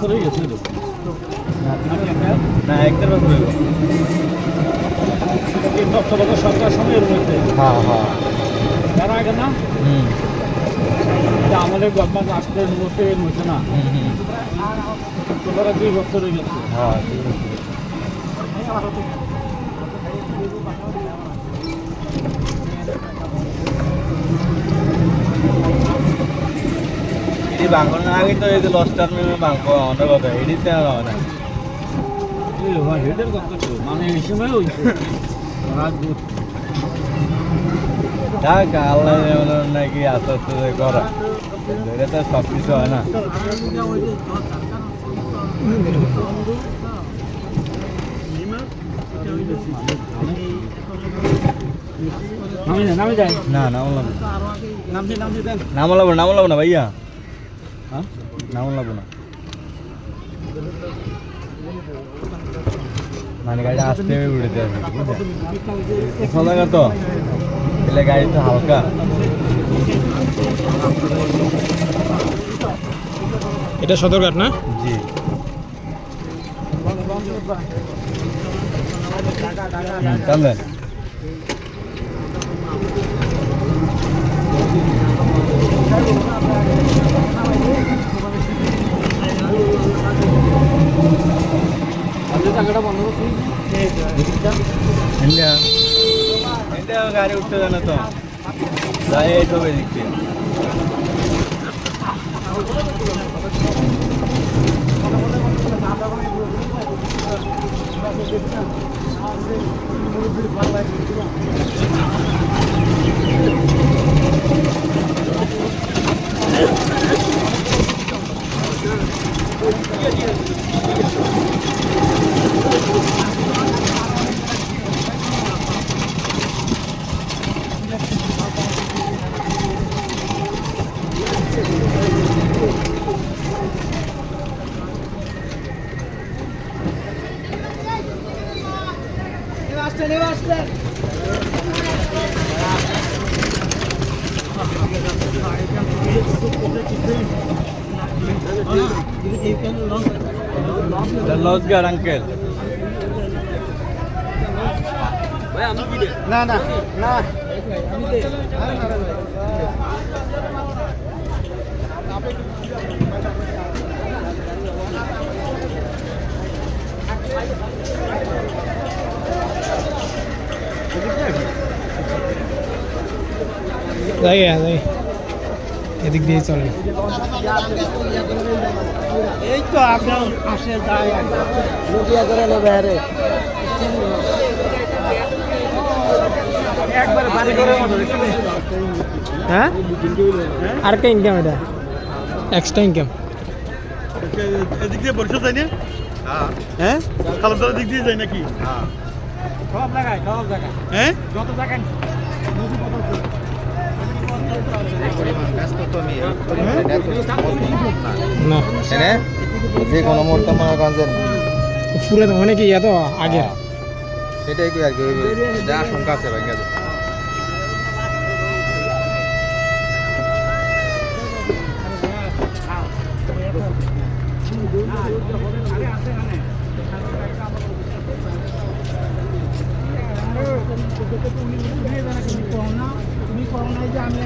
বছর হয়ে গেছে না 1-1.5 বছর হইব। তত্ত্বাবধায়ক সরকার সময়ের মধ্যে হ্যাঁ হ্যাঁ এর আগে না আমাদের গভর্নমেন্ট আসতে মধ্যে হয়েছে না তোমরা 2 বছর হয়ে গেছে। হ্যাঁ এটি বাঙ্গনের আগে তো এই যে লস টার্মিনাল বাঙ্ক আমাদের কথা এটিতে আর হয় না। হেডের কথা তো মানে এই সময় হয়েছে থাক আল্লাহ নাকি আস্তে আস্তে করা এটা তো সব কিছু হয় না। না নামলাম না ভাইয়া হ্যাঁ নামলাম না মানে গাড়ি আসতে উঠেতে আছে জায়গা তো এলে গাড়ি তো হালকা। এটা সদরঘাট না? জি চলেন গাড়ি উঠতে জানো তো যাই এই সব এদিক দিয়ে লজগার আঙ্কেল না না না যাই এদিক দিয়ে চলে এই তো আপনার আসে যায় নদিয়া করে নেবে আরে একবার বাড়ি করে মতো হ্যাঁ আরেকটা ইনকাম এটা এক্সট্রা ইনকাম এদিক দিয়ে বরিশাল যায় না? হ্যাঁ খালামতলা দিক দিয়ে যায় নাকি? সব জায়গায় হ্যাঁ যত জায়গায় না যে কোনো মুহূর্তে মনে করেন পুরো অনেক ইয়া তো আগে এটাই কি আর কি যা আশঙ্কা আছে ভাই তুমি করোনা যে আমি